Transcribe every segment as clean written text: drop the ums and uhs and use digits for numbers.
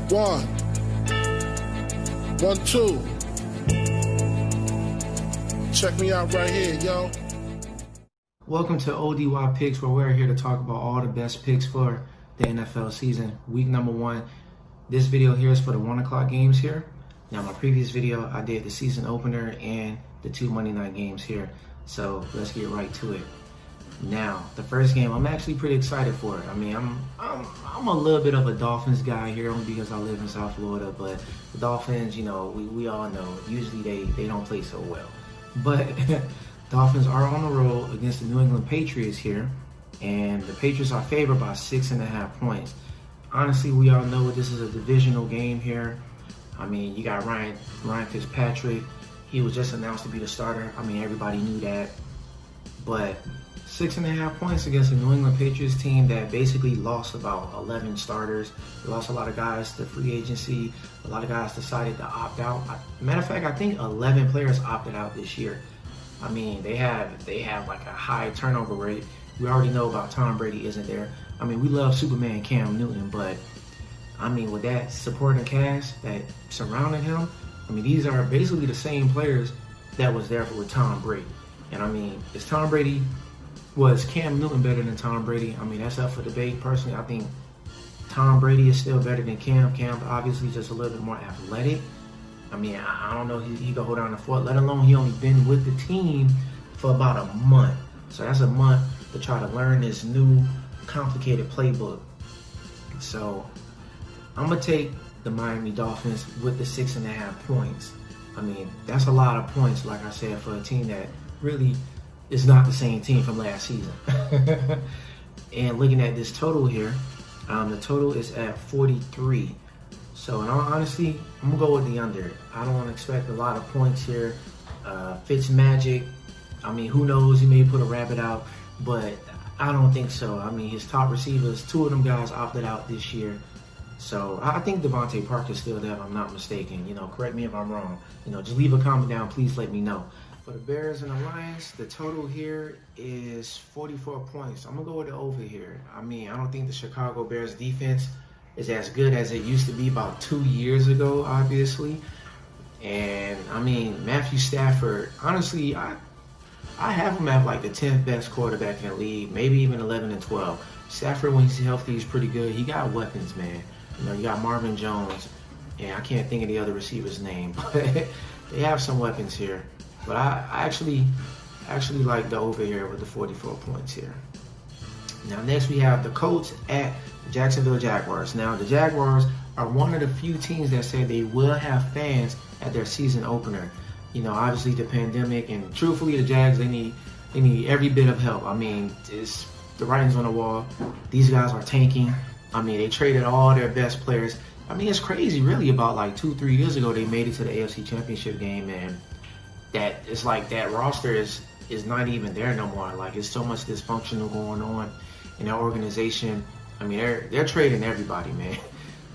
One. 1, 2. Check me out right here, yo. Welcome to O.D.Y Picks, where we're here to talk about all the best picks for the NFL season, week number 1. This video here is for the 1 o'clock games here. Now, my previous video, I did the season opener and the 2 Monday night games here. So let's get right to it. Now, the first game, I'm actually pretty excited for it. I mean, I'm a little bit of a Dolphins guy here only because I live in South Florida, but the Dolphins, you know, we all know, usually they don't play so well. But Dolphins are on the road against the New England Patriots here, and the Patriots are favored by 6.5 points. Honestly, we all know this is a divisional game here. I mean, you got Ryan Fitzpatrick. He was just announced to be the starter. I mean, everybody knew that. But 6.5 points against the New England Patriots team that basically lost about 11 starters. They lost a lot of guys to free agency. A lot of guys decided to opt out. Matter of fact, I think 11 players opted out this year. I mean, they have like a high turnover rate. We already know about Tom Brady isn't there. I mean, we love Superman Cam Newton, but I mean, with that supporting cast that surrounded him, I mean, these are basically the same players that was there with Tom Brady. And I mean, was Cam Newton better than Tom Brady? I mean, that's up for debate. Personally, I think Tom Brady is still better than Cam. Cam obviously just a little bit more athletic. I mean, I don't know if he could hold down the fort, let alone he only been with the team for about a month. So that's a month to try to learn this new complicated playbook. So I'm going to take the Miami Dolphins with the 6.5 points. I mean, that's a lot of points, like I said, for a team that really is not the same team from last season. And looking at this total here, the total is at 43. So, in all honesty, I'm going to go with the under. I don't expect a lot of points here. Fitzmagic, I mean, who knows? He may put a rabbit out, but I don't think so. I mean, his top receivers, 2 of them guys opted out this year. So, I think Devontae Parker's still there, if I'm not mistaken. You know, correct me if I'm wrong. You know, just leave a comment down. Please let me know. For the Bears and the Lions, the total here is 44 points. I'm going to go with the over here. I mean, I don't think the Chicago Bears defense is as good as it used to be about 2 years ago, obviously. And, I mean, Matthew Stafford, honestly, I have him at like the 10th best quarterback in the league, maybe even 11 and 12. Stafford, when he's healthy, is pretty good. He got weapons, man. You know, you got Marvin Jones, and I can't think of the other receiver's name, but they have some weapons here. But I actually like the over here with the 44 points here. Now, next we have the Colts at Jacksonville Jaguars. Now, the Jaguars are one of the few teams that say they will have fans at their season opener. You know, obviously the pandemic, and truthfully, the Jags, they need every bit of help. I mean, it's the writing's on the wall. These guys are tanking. I mean, they traded all their best players. I mean, it's crazy, really. About like 2-3 years ago, they made it to the AFC Championship game, and that it's like that roster is not even there no more. Like, it's so much dysfunctional going on in that organization. I mean, they're trading everybody, man.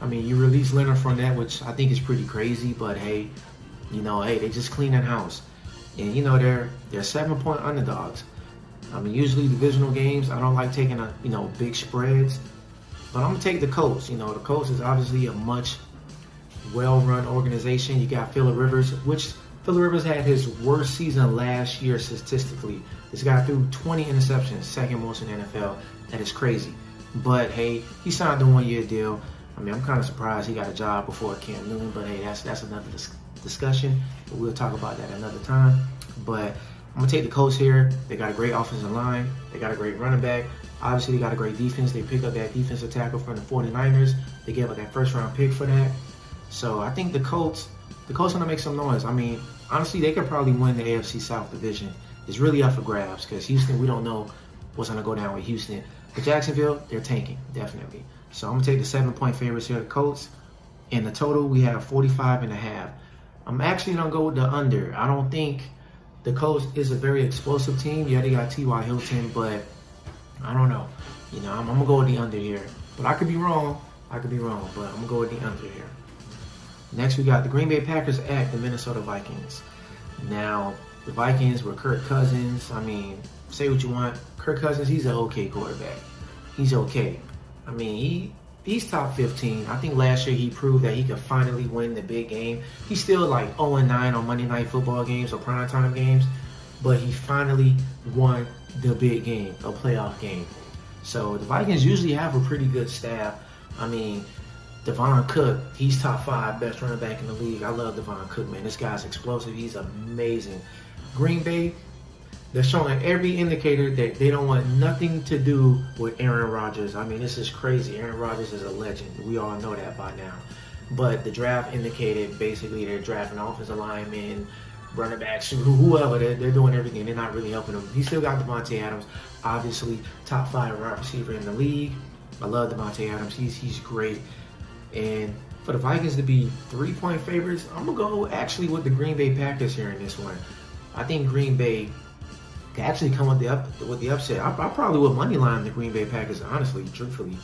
I mean, you release Leonard Fournette, which I think is pretty crazy, but hey, you know, hey, they just cleaning house. And you know, they're 7-point underdogs. I mean, usually divisional games, I don't like taking big spreads, but I'm gonna take the Colts. You know, the Colts is obviously a much well-run organization. You got Phillip Rivers, which Phillip Rivers had his worst season last year statistically. This guy threw 20 interceptions, second most in the NFL. That is crazy. But hey, he signed a 1-year deal. I mean, I'm kind of surprised he got a job before Cam Newton, but hey, that's another discussion. We'll talk about that another time. But I'm going to take the Colts here. They got a great offensive line. They got a great running back. Obviously, they got a great defense. They picked up that defensive tackle from the 49ers. They gave up that first-round pick for that. So I think the Colts going to make some noise. I mean, honestly, they could probably win the AFC South division. It's really up for grabs because Houston, we don't know what's going to go down with Houston. But Jacksonville, they're tanking, definitely. So I'm going to take the 7-point favorites here, the Colts. In the total, we have 45.5. I'm actually going to go with the under. I don't think the Colts is a very explosive team. Yeah, they got T.Y. Hilton, but I don't know. You know, I'm going to go with the under here. But I could be wrong. But I'm going to go with the under here. Next, we got the Green Bay Packers at the Minnesota Vikings. Now, the Vikings were Kirk Cousins. I mean, say what you want. Kirk Cousins, he's an okay quarterback. He's okay. I mean, he's top 15. I think last year he proved that he could finally win the big game. He's still like 0-9 on Monday Night Football games or primetime games, but he finally won the big game, a playoff game. So the Vikings usually have a pretty good staff. I mean, Devon Cook, he's top 5 best running back in the league. I love Devon Cook, man. This guy's explosive. He's amazing. Green Bay, they're showing every indicator that they don't want nothing to do with Aaron Rodgers. I mean, this is crazy. Aaron Rodgers is a legend. We all know that by now. But the draft indicated basically they're drafting offensive linemen, running backs, whoever. They're doing everything. They're not really helping him. He still got Devontae Adams, obviously top 5 wide receiver in the league. I love Devontae Adams. He's great. And for the Vikings to be 3-point favorites, I'm going to go actually with the Green Bay Packers here in this one. I think Green Bay can actually come with the upset. I probably would money line the Green Bay Packers, honestly, truthfully.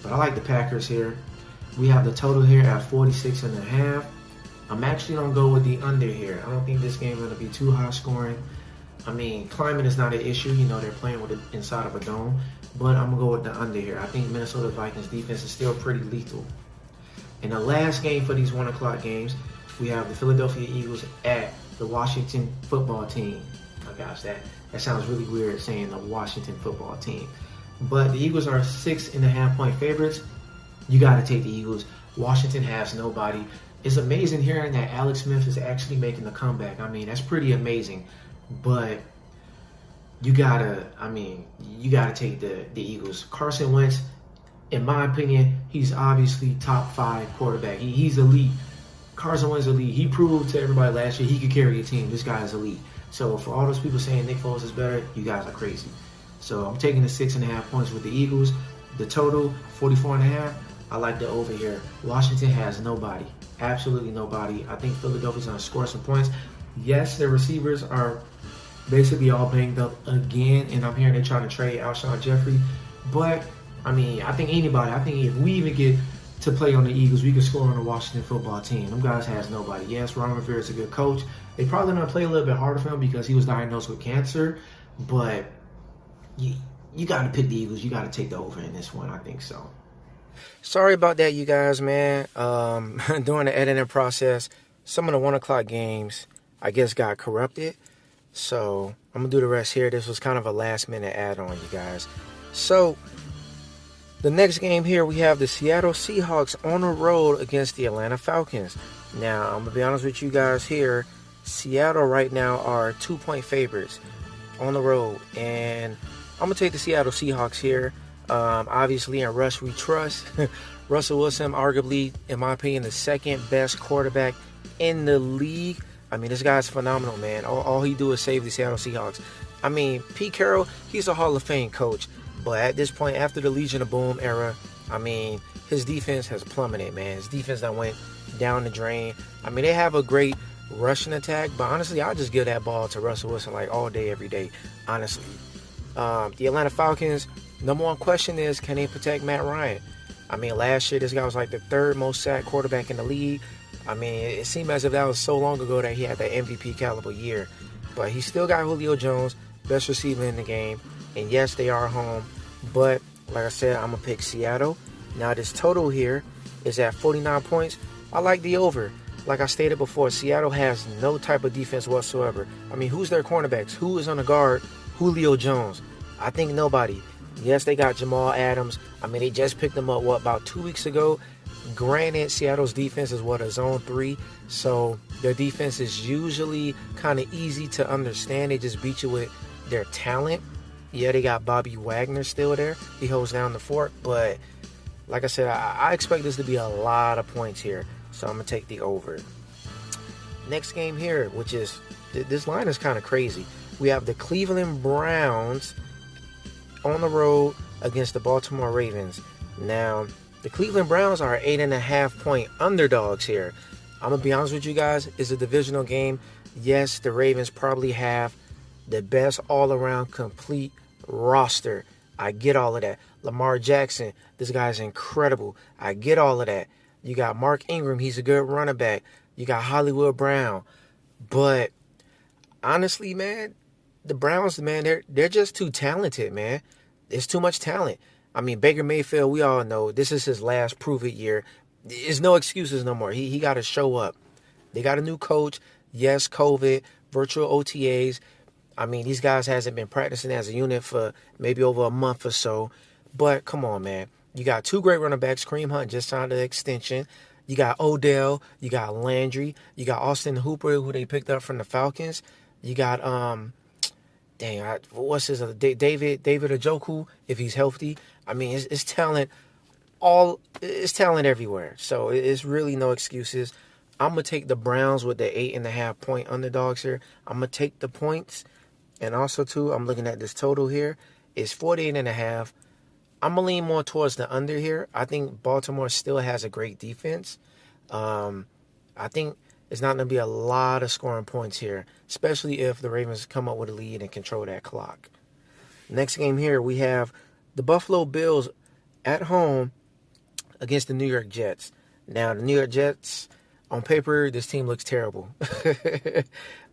But I like the Packers here. We have the total here at 46.5. I'm actually going to go with the under here. I don't think this game is going to be too high scoring. I mean, climate is not an issue. You know, they're playing with it inside of a dome. But I'm going to go with the under here. I think Minnesota Vikings defense is still pretty lethal. In the last game for these 1 o'clock games, we have the Philadelphia Eagles at the Washington football team. Oh gosh, that sounds really weird saying the Washington football team. But the Eagles are 6.5-point favorites. You got to take the Eagles. Washington has nobody. It's amazing hearing that Alex Smith is actually making a comeback. I mean, that's pretty amazing. But you gotta take the Eagles. Carson Wentz, in my opinion, he's obviously top 5 quarterback. He's elite. Carson Wentz is elite. He proved to everybody last year he could carry a team. This guy is elite. So for all those people saying Nick Foles is better, you guys are crazy. So I'm taking the 6.5 points with the Eagles. The total, 44.5. I like the over here. Washington has nobody. Absolutely nobody. I think Philadelphia's going to score some points. Yes, their receivers are basically all banged up again, and I'm hearing they're trying to trade Alshon Jeffrey. But, I mean, I think if we even get to play on the Eagles, we can score on the Washington football team. Them guys has nobody. Yes, Ron Rivera is a good coach. They probably going to play a little bit harder for him because he was diagnosed with cancer. But you got to pick the Eagles. You got to take the over in this one. I think so. Sorry about that, you guys, man. During the editing process, some of the 1 o'clock games, I guess, got corrupted. So I'm going to do the rest here. This was kind of a last-minute add-on, you guys. So the next game here, we have the Seattle Seahawks on the road against the Atlanta Falcons. Now, I'm going to be honest with you guys here. Seattle right now are 2-point favorites on the road. And I'm going to take the Seattle Seahawks here. Obviously, in Russ we trust. Russell Wilson, arguably, in my opinion, the second best quarterback in the league. I mean, this guy's phenomenal, man. All he do is save the Seattle Seahawks. I mean, Pete Carroll, he's a Hall of Fame coach. But at this point, after the Legion of Boom era, I mean, his defense has plummeted, man. His defense that went down the drain. I mean, they have a great rushing attack. But honestly, I'll just give that ball to Russell Wilson like all day, every day, honestly. The Atlanta Falcons, number one question is, can they protect Matt Ryan? I mean, last year, this guy was like the 3rd most sacked quarterback in the league. I mean, it seemed as if that was so long ago that he had that MVP caliber year. But he still got Julio Jones, best receiver in the game. And yes, they are home. But, like I said, I'm going to pick Seattle. Now, this total here is at 49 points. I like the over. Like I stated before, Seattle has no type of defense whatsoever. I mean, who's their cornerbacks? Who is on the guard? Julio Jones. I think nobody. Yes, they got Jamal Adams. I mean, they just picked him up, about 2 weeks ago? Granted, Seattle's defense is, a zone 3. So their defense is usually kind of easy to understand. They just beat you with their talent. Yeah, they got Bobby Wagner still there. He holds down the fort. But like I said, I expect this to be a lot of points here. So I'm going to take the over. Next game here, which is, this line is kind of crazy. We have the Cleveland Browns on the road against the Baltimore Ravens. Now, the Cleveland Browns are 8.5-point underdogs here. I'm going to be honest with you guys. It's a divisional game. Yes, the Ravens probably have the best all-around complete roster. I get all of that. Lamar Jackson, this guy's incredible. I get all of that. You got Mark Ingram. He's a good running back. You got Hollywood Brown. But honestly, man, the Browns, man, they're just too talented, man. There's too much talent. I mean, Baker Mayfield, we all know this is his last prove-it year. There's no excuses no more. He got to show up. They got a new coach. Yes, COVID, virtual OTAs. I mean, these guys hasn't been practicing as a unit for maybe over a month or so. But come on, man. You got two great running backs. Kareem Hunt just signed an extension. You got O.D.Y. You got Landry. You got Austin Hooper, who they picked up from the Falcons. You got what's his other David Njoku, if he's healthy. I mean, it's talent it's talent everywhere. So it's really no excuses. I'm gonna take the Browns with the 8.5-point underdogs here. I'm gonna take the points, and also too, I'm looking at this total here. It's 48.5. I'm gonna lean more towards the under here. I think Baltimore still has a great defense. I think it's not gonna be a lot of scoring points here, especially if the Ravens come up with a lead and control that clock. Next game here, we have the Buffalo Bills at home against the New York Jets. Now, the New York Jets, on paper, this team looks terrible.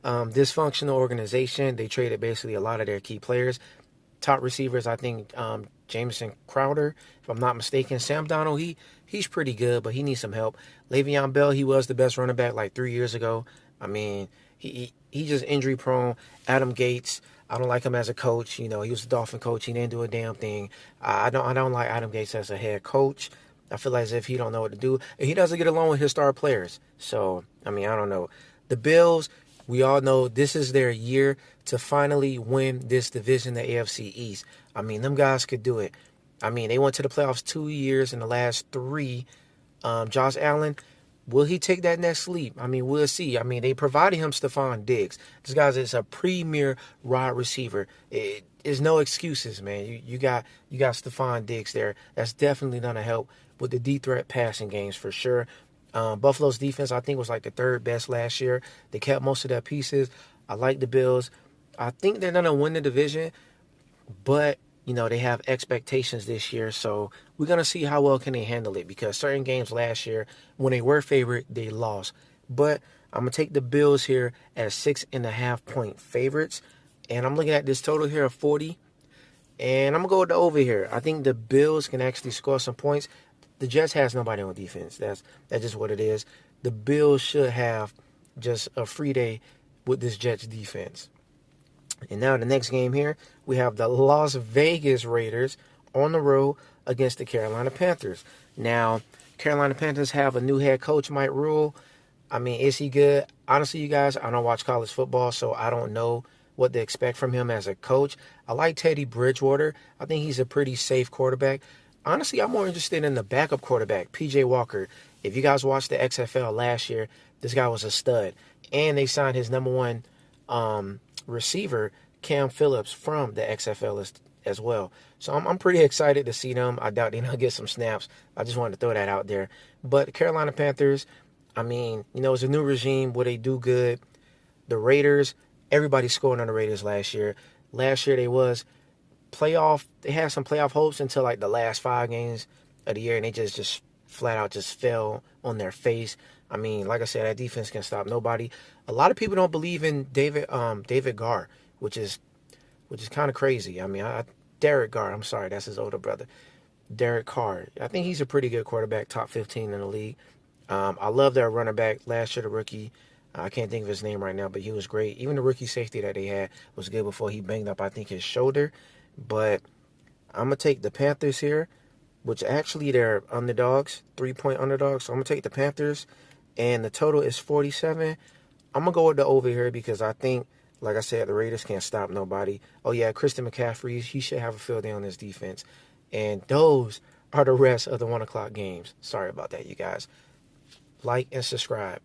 Dysfunctional organization. They traded basically a lot of their key players. Top receivers, I think Jamison Crowder, if I'm not mistaken. Sam Darnold, he's pretty good, but he needs some help. Le'Veon Bell, he was the best running back like 3 years ago. I mean, he just injury prone. Adam Gates, I don't like him as a coach. You know, he was a Dolphin coach. He didn't do a damn thing. I don't like Adam Gates as a head coach. I feel as if he don't know what to do. And he doesn't get along with his star players. So, I mean, I don't know. The Bills, we all know this is their year to finally win this division, the AFC East. I mean, them guys could do it. I mean, they went to the playoffs 2 years in the last 3. Josh Allen, will he take that next leap? I mean, we'll see. I mean, they provided him Stephon Diggs. This guy is a premier wide receiver. There's no excuses, man. You got Stephon Diggs there. That's definitely going to help with the deep threat passing games for sure. Buffalo's defense, I think, was like the 3rd best last year. They kept most of their pieces. I like the Bills. I think they're going to win the division, but, you know, they have expectations this year. So we're going to see how well can they handle it, because certain games last year, when they were favored, they lost. But I'm going to take the Bills here as 6.5-point favorites. And I'm looking at this total here of 40. And I'm going to go with the over here. I think the Bills can actually score some points. The Jets has nobody on defense. That's just what it is. The Bills should have just a free day with this Jets defense. And now the next game here, we have the Las Vegas Raiders on the road against the Carolina Panthers. Now, Carolina Panthers have a new head coach, Mike Rule. I mean, is he good? Honestly, you guys, I don't watch college football, so I don't know what to expect from him as a coach. I like Teddy Bridgewater. I think he's a pretty safe quarterback. Honestly, I'm more interested in the backup quarterback, P.J. Walker. If you guys watched the XFL last year, this guy was a stud. And they signed his number 1 receiver, Cam Phillips, from the XFL as well. So I'm pretty excited to see them. I doubt they're going to get some snaps. I just wanted to throw that out there. But the Carolina Panthers, I mean, you know, it's a new regime. Will they do good? The Raiders, everybody scored on the Raiders last year. Last year they had some playoff hopes until like the last 5 games of the year, and they just flat out just fell on their face. I mean, like I said, that defense can stop nobody. A lot of people don't believe in David Carr, which is kind of crazy. I mean, Derek Carr, I'm sorry, that's his older brother. Derek Carr. I think he's a pretty good quarterback, top 15 in the league. I love their running back last year, the rookie. I can't think of his name right now, but he was great. Even the rookie safety that they had was good before he banged up, I think, his shoulder. But I'm going to take the Panthers here, which actually they're underdogs, 3-point underdogs. So I'm going to take the Panthers, and the total is 47. I'm going to go with the over here because I think, like I said, the Raiders can't stop nobody. Oh, yeah, Christian McCaffrey, he should have a field day on his defense. And those are the rest of the 1 o'clock games. Sorry about that, you guys. Like and subscribe.